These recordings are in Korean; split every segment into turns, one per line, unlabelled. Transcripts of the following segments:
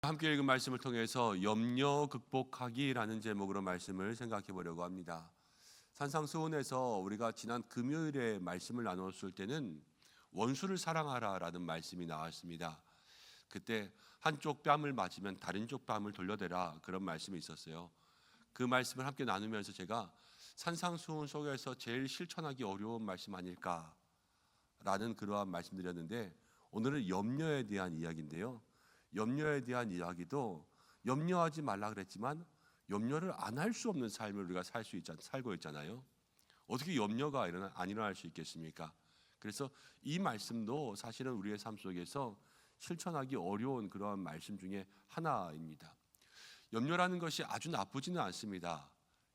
함께 읽은 말씀을 통해서 염려 극복하기라는 제목으로 말씀을 생각해 보려고 합니다. 산상수훈에서 우리가 지난 금요일에 말씀을 나눴을 때는 원수를 사랑하라라는 말씀이 나왔습니다. 그때 한쪽 뺨을 맞으면 다른 쪽 뺨을 돌려대라, 그런 말씀이 있었어요. 그 말씀을 함께 나누면서 제가 산상수훈 속에서 제일 실천하기 어려운 말씀 아닐까라는 그러한 말씀드렸는데, 오늘은 염려에 대한 이야기인데요. 염려에 대한 이야기도 염려하지 말라 그랬지만 염려를 안 할 수 없는 삶을 우리가 살고 있잖아요. 어떻게 염려가 안 일어날 수 있겠습니까? 그래서 이 말씀도 사실은 우리의 삶 속에서 실천하기 어려운 그러한 말씀 중에 하나입니다. 염려라는 것이 아주 나쁘지는 않습니다.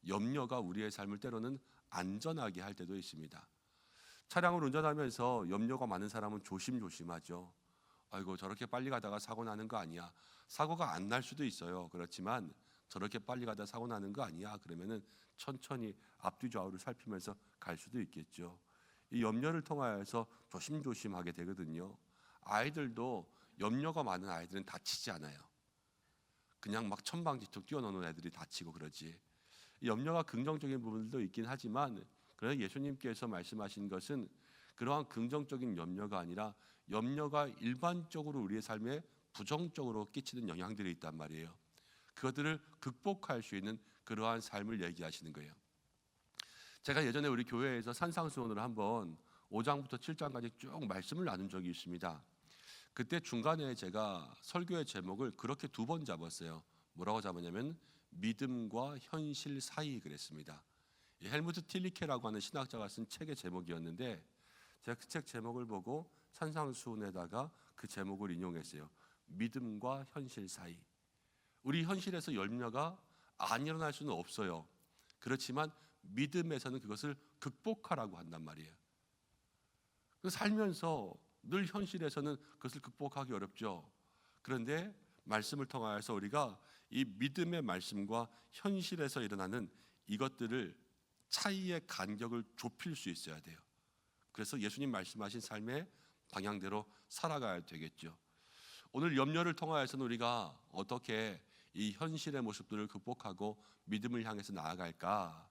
염려가 우리의 삶을 때로는 안전하게 할 때도 있습니다. 차량을 운전하면서 염려가 많은 사람은 조심조심하죠. 아이고, 저렇게 빨리 가다가 사고 나는 거 아니야. 사고가 안 날 수도 있어요. 그렇지만 저렇게 빨리 가다 사고 나는 거 아니야. 그러면은 천천히 앞뒤 좌우를 살피면서 갈 수도 있겠죠. 이 염려를 통하여서 조심조심하게 되거든요. 아이들도 염려가 많은 아이들은 다치지 않아요. 그냥 막 천방지축 뛰어노는 애들이 다치고 그러지. 이 염려가 긍정적인 부분들도 있긴 하지만, 그러나 예수님께서 말씀하신 것은 그러한 긍정적인 염려가 아니라 염려가 일반적으로 우리의 삶에 부정적으로 끼치는 영향들이 있단 말이에요. 그것들을 극복할 수 있는 그러한 삶을 얘기하시는 거예요. 제가 예전에 우리 교회에서 산상수훈으로 한번 5장부터 7장까지 쭉 말씀을 나눈 적이 있습니다. 그때 중간에 제가 설교의 제목을 그렇게 2번 잡았어요. 뭐라고 잡았냐면 믿음과 현실 사이 그랬습니다. 헬무트 틸리케라고 하는 신학자가 쓴 책의 제목이었는데, 제가 그 책 제목을 보고 산상수훈에다가 그 제목을 인용했어요. 믿음과 현실 사이. 우리 현실에서 염려가 안 일어날 수는 없어요. 그렇지만 믿음에서는 그것을 극복하라고 한단 말이에요. 살면서 늘 현실에서는 그것을 극복하기 어렵죠. 그런데 말씀을 통하여서 우리가 이 믿음의 말씀과 현실에서 일어나는 이것들을 차이의 간격을 좁힐 수 있어야 돼요. 그래서 예수님 말씀하신 삶의 방향대로 살아가야 되겠죠. 오늘 염려를 통하여서는 우리가 어떻게 이 현실의 모습들을 극복하고 믿음을 향해서 나아갈까?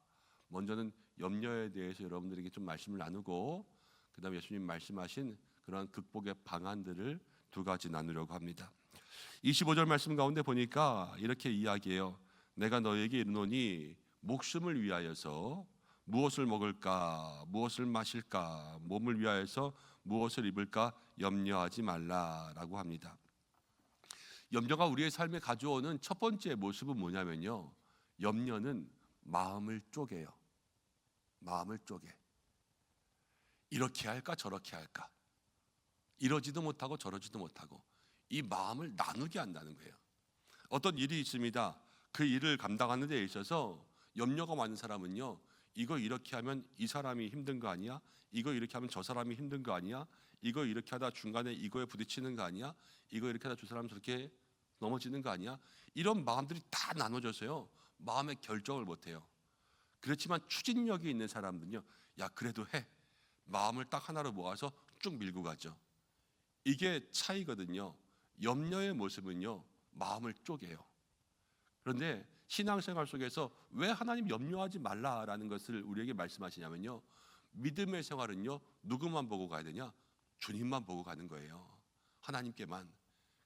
먼저는 염려에 대해서 여러분들에게 좀 말씀을 나누고, 그 다음에 예수님 말씀하신 그런 극복의 방안들을 2가지 나누려고 합니다. 25절 말씀 가운데 보니까 이렇게 이야기해요. 내가 너에게 이르노니 목숨을 위하여서 무엇을 먹을까, 무엇을 마실까, 몸을 위하여서 무엇을 입을까 염려하지 말라라고 합니다. 염려가 우리의 삶에 가져오는 첫 번째 모습은 뭐냐면요, 염려는 마음을 쪼개요. 마음을 쪼개. 이렇게 할까 저렇게 할까, 이러지도 못하고 저러지도 못하고, 이 마음을 나누게 한다는 거예요. 어떤 일이 있습니다. 그 일을 감당하는 데 있어서 염려가 많은 사람은요, 이거 이렇게 하면 이 사람이 힘든 거 아니야? 이거 이렇게 하면 저 사람이 힘든 거 아니야? 이거 이렇게 하다 중간에 이거에 부딪히는 거 아니야? 이거 이렇게 하다 저 사람 저렇게 넘어지는 거 아니야? 이런 마음들이 다 나눠져서요, 마음의 결정을 못해요. 그렇지만 추진력이 있는 사람들은요, 야 그래도 해, 마음을 딱 하나로 모아서 쭉 밀고 가죠. 이게 차이거든요. 염려의 모습은요, 마음을 쪼개요. 그런데 신앙생활 속에서 왜 하나님 염려하지 말라라는 것을 우리에게 말씀하시냐면요, 믿음의 생활은요, 누구만 보고 가야 되냐? 주님만 보고 가는 거예요. 하나님께만.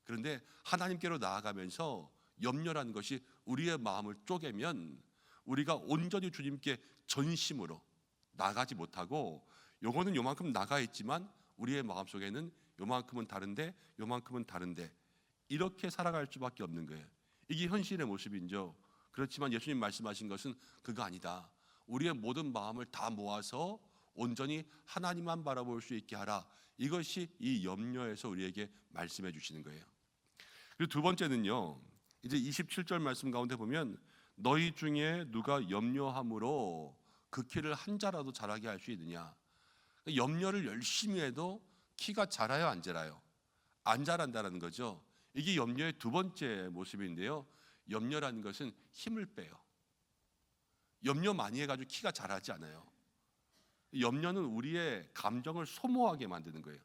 그런데 하나님께로 나아가면서 염려라는 것이 우리의 마음을 쪼개면 우리가 온전히 주님께 전심으로 나가지 못하고, 요거는 요만큼 나가 있지만 우리의 마음속에는 요만큼은 다른데 요만큼은 다른데, 이렇게 살아갈 수밖에 없는 거예요. 이게 현실의 모습이죠. 그렇지만 예수님 말씀하신 것은 그거 아니다. 우리의 모든 마음을 다 모아서 온전히 하나님만 바라볼 수 있게 하라. 이것이 이 염려에서 우리에게 말씀해 주시는 거예요. 그리고 2번째는요, 이제 27절 말씀 가운데 보면 너희 중에 누가 염려함으로 그 키를 한 자라도 자라게 할 수 있느냐. 염려를 열심히 해도 키가 자라요 안 자라요? 안 자란다는 거죠. 이게 염려의 2번째 모습인데요, 염려라는 것은 힘을 빼요. 염려 많이 해가지고 키가 자라지 않아요. 염려는 우리의 감정을 소모하게 만드는 거예요.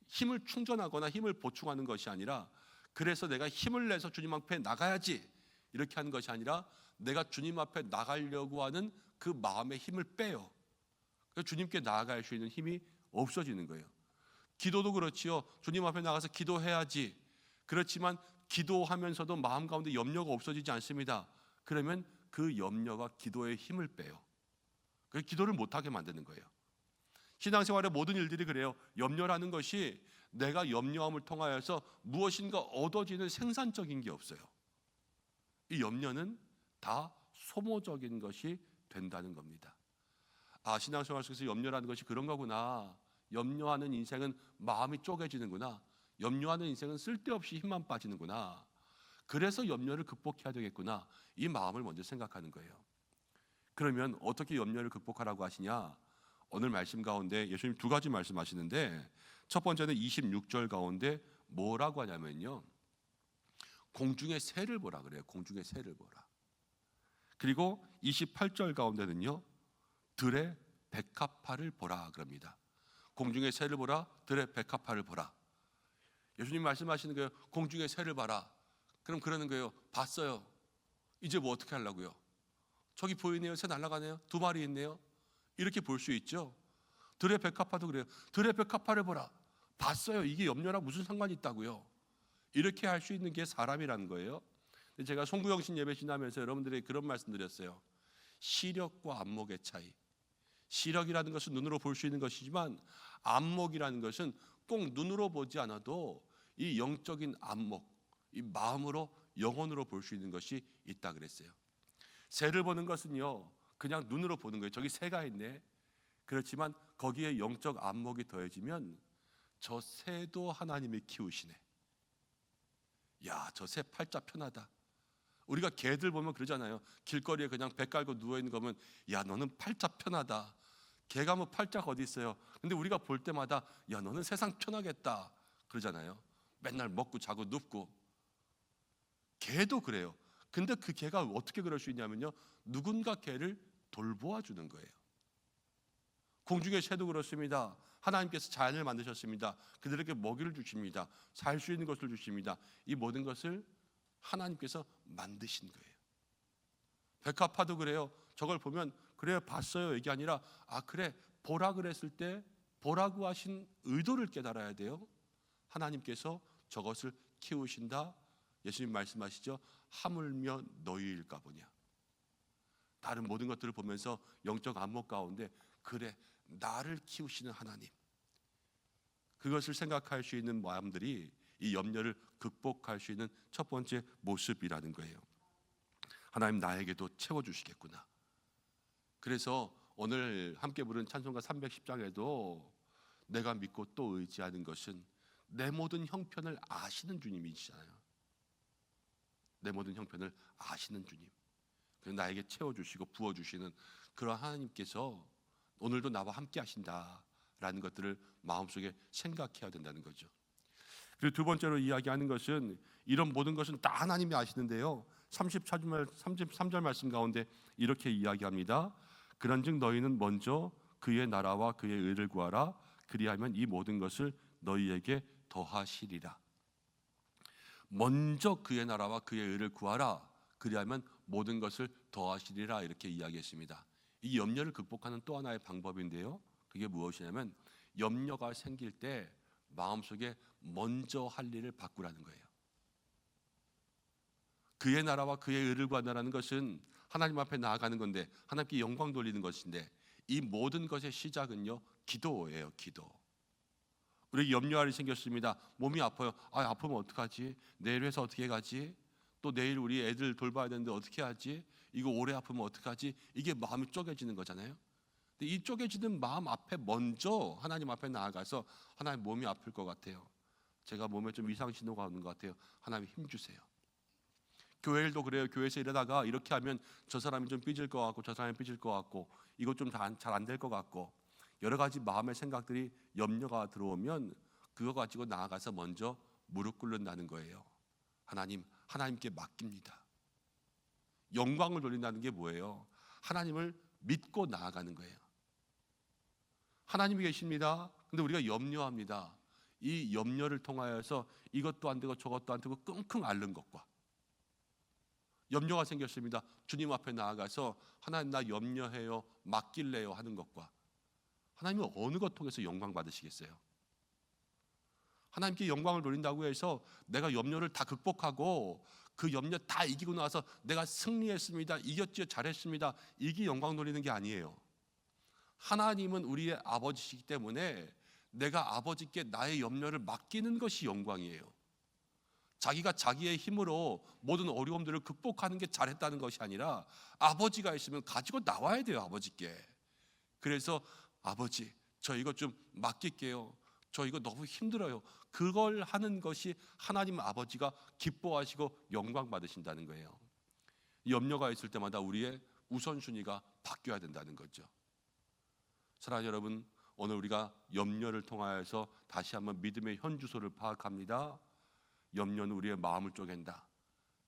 힘을 충전하거나 힘을 보충하는 것이 아니라 그래서 내가 힘을 내서 주님 앞에 나가야지 이렇게 하는 것이 아니라 내가 주님 앞에 나가려고 하는 그 마음의 힘을 빼요. 그래서 주님께 나아갈 수 있는 힘이 없어지는 거예요. 기도도 그렇지요. 주님 앞에 나가서 기도해야지. 그렇지만 기도하면서도 마음 가운데 염려가 없어지지 않습니다. 그러면 그 염려가 기도의 힘을 빼요. 그래서 기도를 못하게 만드는 거예요. 신앙생활의 모든 일들이 그래요. 염려라는 것이 내가 염려함을 통하여서 무엇인가 얻어지는 생산적인 게 없어요. 이 염려는 다 소모적인 것이 된다는 겁니다. 신앙생활 속에서 염려라는 것이 그런 거구나. 염려하는 인생은 마음이 쪼개지는구나. 염려하는 인생은 쓸데없이 힘만 빠지는구나. 그래서 염려를 극복해야 되겠구나. 이 마음을 먼저 생각하는 거예요. 그러면 어떻게 염려를 극복하라고 하시냐? 오늘 말씀 가운데 예수님 두 가지 말씀하시는데, 첫 번째는 26절 가운데 뭐라고 하냐면요, 공중의 새를 보라 그래요. 공중의 새를 보라. 그리고 28절 가운데는요, 들의 백합화를 보라 그럽니다. 공중의 새를 보라, 들의 백합화를 보라. 예수님 말씀하시는 거예요. 공중의 새를 봐라. 그럼 그러는 거예요. 봤어요. 이제 뭐 어떻게 하려고요? 저기 보이네요. 새 날아가네요. 두 마리 있네요. 이렇게 볼 수 있죠. 들의 백합화도 그래요. 들의 백합화를 보라. 봤어요. 이게 염려랑 무슨 상관이 있다고요? 이렇게 할 수 있는 게 사람이라는 거예요. 제가 송구영신 예배 지나면서 여러분들에게 그런 말씀 드렸어요. 시력과 안목의 차이. 시력이라는 것은 눈으로 볼 수 있는 것이지만 안목이라는 것은 꼭 눈으로 보지 않아도 이 영적인 안목, 이 마음으로, 영혼으로 볼 수 있는 것이 있다 그랬어요. 새를 보는 것은요, 그냥 눈으로 보는 거예요. 저기 새가 있네. 그렇지만 거기에 영적 안목이 더해지면 저 새도 하나님이 키우시네. 야, 저 새 팔자 편하다. 우리가 개들 보면 그러잖아요. 길거리에 그냥 배 깔고 누워있는 거 보면 야, 너는 팔자 편하다. 개가 뭐 팔자가 어디 있어요. 근데 우리가 볼 때마다 야, 너는 세상 편하겠다 그러잖아요. 맨날 먹고 자고 눕고. 개도 그래요. 근데 그 개가 어떻게 그럴 수 있냐면요, 누군가 개를 돌보아 주는 거예요. 공중의 새도 그렇습니다. 하나님께서 자연을 만드셨습니다. 그들에게 먹이를 주십니다. 살 수 있는 것을 주십니다. 이 모든 것을 하나님께서 만드신 거예요. 백합화도 그래요. 저걸 보면 그래 봤어요 이게 아니라 그래 보라 그랬을 때 보라고 하신 의도를 깨달아야 돼요. 하나님께서 저것을 키우신다. 예수님 말씀하시죠. 하물며 너희일까 보냐. 다른 모든 것들을 보면서 영적 안목 가운데 그래 나를 키우시는 하나님, 그것을 생각할 수 있는 마음들이 이 염려를 극복할 수 있는 첫 번째 모습이라는 거예요. 하나님 나에게도 채워주시겠구나. 그래서 오늘 함께 부른 찬송가 310장에도 내가 믿고 또 의지하는 것은 내 모든 형편을 아시는 주님이시잖아요. 내 모든 형편을 아시는 주님, 그래서 나에게 채워주시고 부어주시는 그런 하나님께서 오늘도 나와 함께 하신다라는 것들을 마음속에 생각해야 된다는 거죠. 그리고 두 번째로 이야기하는 것은 이런 모든 것은 다 하나님이 아시는데요, 33절 말씀 가운데 이렇게 이야기합니다. 그런즉 너희는 먼저 그의 나라와 그의 의를 구하라. 그리하면 이 모든 것을 너희에게 더하시리라. 먼저 그의 나라와 그의 의를 구하라. 그리하면 모든 것을 더하시리라. 이렇게 이야기했습니다. 이 염려를 극복하는 또 하나의 방법인데요, 그게 무엇이냐면 염려가 생길 때 마음속에 먼저 할 일을 바꾸라는 거예요. 그의 나라와 그의 의를 구한다는 것은 하나님 앞에 나아가는 건데, 하나님께 영광 돌리는 것인데, 이 모든 것의 시작은요 기도예요. 기도. 우리 염려할 일이 생겼습니다. 몸이 아파요. 아프면 어떡하지? 내일 회사 어떻게 가지? 또 내일 우리 애들 돌봐야 되는데 어떻게 하지? 이거 오래 아프면 어떡하지? 이게 마음이 쪼개지는 거잖아요. 근데 이 쪼개지는 마음 앞에 먼저 하나님 앞에 나아가서 하나님 몸이 아플 것 같아요. 제가 몸에 좀 이상 신호가 오는 것 같아요. 하나님 힘 주세요. 교회 일도 그래요. 교회에서 일하다가 이렇게 하면 저 사람이 좀 삐질 것 같고 저 사람이 삐질 것 같고 이거 좀 잘 안 될 것 같고 여러 가지 마음의 생각들이 염려가 들어오면 그거 가지고 나아가서 먼저 무릎 꿇는다는 거예요. 하나님께 맡깁니다. 영광을 돌린다는 게 뭐예요? 하나님을 믿고 나아가는 거예요. 하나님이 계십니다. 근데 우리가 염려합니다. 이 염려를 통하여서 이것도 안 되고 저것도 안 되고 끙끙 앓는 것과, 염려가 생겼습니다. 주님 앞에 나아가서 하나님 나 염려해요, 맡길래요 하는 것과, 하나님은 어느 것 통해서 영광 받으시겠어요? 하나님께 영광을 돌린다고 해서 내가 염려를 다 극복하고 그 염려 다 이기고 나서 내가 승리했습니다, 이겼지요, 잘했습니다, 이게 영광 돌리는 게 아니에요. 하나님은 우리의 아버지시기 때문에 내가 아버지께 나의 염려를 맡기는 것이 영광이에요. 자기가 자기의 힘으로 모든 어려움들을 극복하는 게 잘했다는 것이 아니라 아버지가 있으면 가지고 나와야 돼요, 아버지께. 그래서 아버지, 저 이거 좀 맡길게요, 저 이거 너무 힘들어요, 그걸 하는 것이 하나님 아버지가 기뻐하시고 영광 받으신다는 거예요. 염려가 있을 때마다 우리의 우선순위가 바뀌어야 된다는 거죠. 사랑하는 여러분, 오늘 우리가 염려를 통하여서 다시 한번 믿음의 현주소를 파악합니다. 염려는 우리의 마음을 쪼갠다,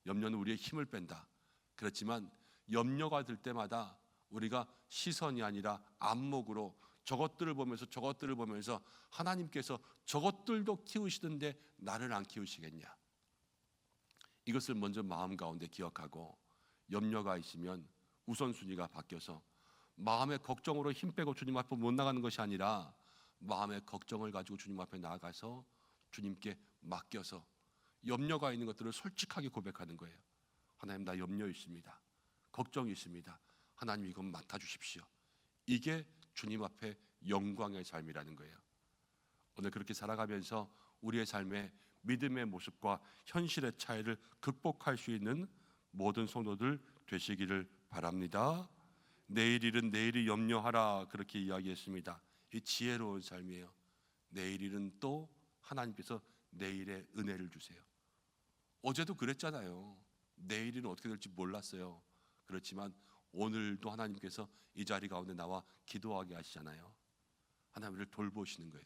염려는 우리의 힘을 뺀다. 그렇지만 염려가 들 때마다 우리가 시선이 아니라 안목으로 저것들을 보면서 하나님께서 저것들도 키우시던데 나를 안 키우시겠냐, 이것을 먼저 마음 가운데 기억하고, 염려가 있으면 우선순위가 바뀌어서 마음의 걱정으로 힘 빼고 주님 앞에 못 나가는 것이 아니라 마음의 걱정을 가지고 주님 앞에 나아가서 주님께 맡겨서 염려가 있는 것들을 솔직하게 고백하는 거예요. 하나님, 나 염려 있습니다, 걱정이 있습니다, 하나님 이건 맡아주십시오. 이게 주님 앞에 영광의 삶이라는 거예요. 오늘 그렇게 살아가면서 우리의 삶에 믿음의 모습과 현실의 차이를 극복할 수 있는 모든 성도들 되시기를 바랍니다. 내일 일은 내일이 염려하라, 그렇게 이야기했습니다. 이 지혜로운 삶이에요. 내일 일은 또 하나님께서 내일의 은혜를 주세요. 어제도 그랬잖아요. 내일은 어떻게 될지 몰랐어요. 그렇지만 오늘도 하나님께서 이 자리 가운데 나와 기도하게 하시잖아요. 하나님 우리를 돌보시는 거예요.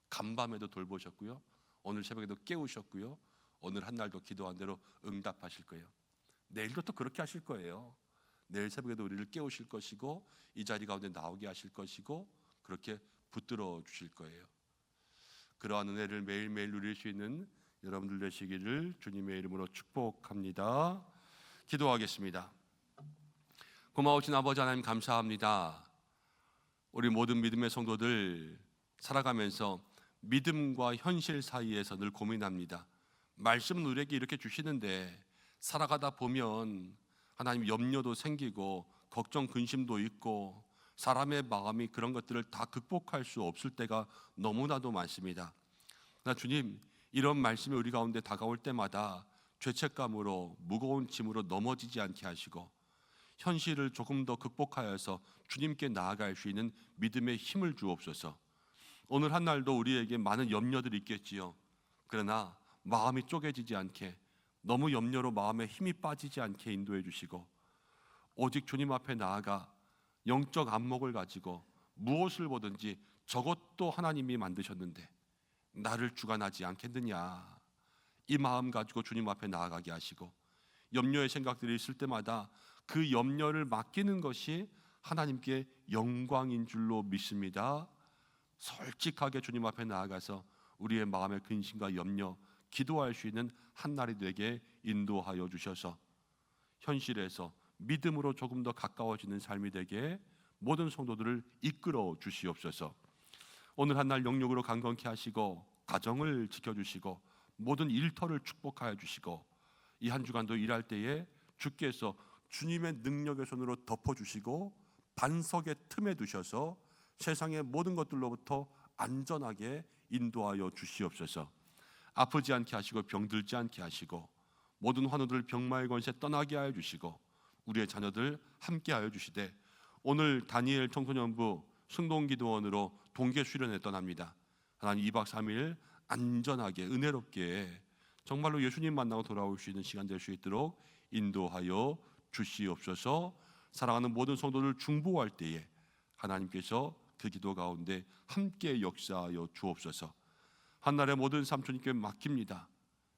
간밤에도 돌보셨고요, 오늘 새벽에도 깨우셨고요, 오늘 한 날도 기도한 대로 응답하실 거예요. 내일도 또 그렇게 하실 거예요. 내일 새벽에도 우리를 깨우실 것이고 이 자리 가운데 나오게 하실 것이고 그렇게 붙들어 주실 거예요. 그러한 은혜를 매일매일 누릴 수 있는 여러분들 되시기를 주님의 이름으로 축복합니다. 기도하겠습니다. 고마우신 아버지 하나님, 감사합니다. 우리 모든 믿음의 성도들 살아가면서 믿음과 현실 사이에서 늘 고민합니다. 말씀은 우리에게 이렇게 주시는데 살아가다 보면 하나님 염려도 생기고 걱정 근심도 있고 사람의 마음이 그런 것들을 다 극복할 수 없을 때가 너무나도 많습니다. 나 주님, 이런 말씀이 우리 가운데 다가올 때마다 죄책감으로 무거운 짐으로 넘어지지 않게 하시고 현실을 조금 더 극복하여서 주님께 나아갈 수 있는 믿음의 힘을 주옵소서. 오늘 한 날도 우리에게 많은 염려들이 있겠지요. 그러나 마음이 쪼개지지 않게, 너무 염려로 마음에 힘이 빠지지 않게 인도해 주시고 오직 주님 앞에 나아가 영적 안목을 가지고 무엇을 보든지 저것도 하나님이 만드셨는데 나를 주관하지 않겠느냐, 이 마음 가지고 주님 앞에 나아가게 하시고 염려의 생각들이 있을 때마다 그 염려를 맡기는 것이 하나님께 영광인 줄로 믿습니다. 솔직하게 주님 앞에 나아가서 우리의 마음의 근심과 염려 기도할 수 있는 한 날이 되게 인도하여 주셔서 현실에서 믿음으로 조금 더 가까워지는 삶이 되게 모든 성도들을 이끌어 주시옵소서. 오늘 한 날 영육으로 강건케 하시고 가정을 지켜주시고 모든 일터를 축복하여 주시고 이 한 주간도 일할 때에 주께서 주님의 능력의 손으로 덮어주시고 반석의 틈에 두셔서 세상의 모든 것들로부터 안전하게 인도하여 주시옵소서. 아프지 않게 하시고 병들지 않게 하시고 모든 환우들 병마의 권세 떠나게 하여 주시고 우리의 자녀들 함께 하여 주시되 오늘 다니엘 청소년부 승동기도원으로 동계 수련회 떠납니다. 하나님 2박 3일 안전하게 은혜롭게 정말로 예수님 만나고 돌아올 수 있는 시간 될 수 있도록 인도하여 주시옵소서. 사랑하는 모든 성도들 중보할 때에 하나님께서 그 기도 가운데 함께 역사하여 주옵소서. 한날의 모든 삶 주님께 맡깁니다.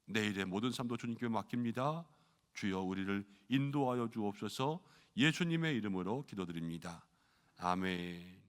내일의 모든 삶도 주님께 맡깁니다. 주여 우리를 인도하여 주옵소서. 예수님의 이름으로 기도드립니다. 아멘.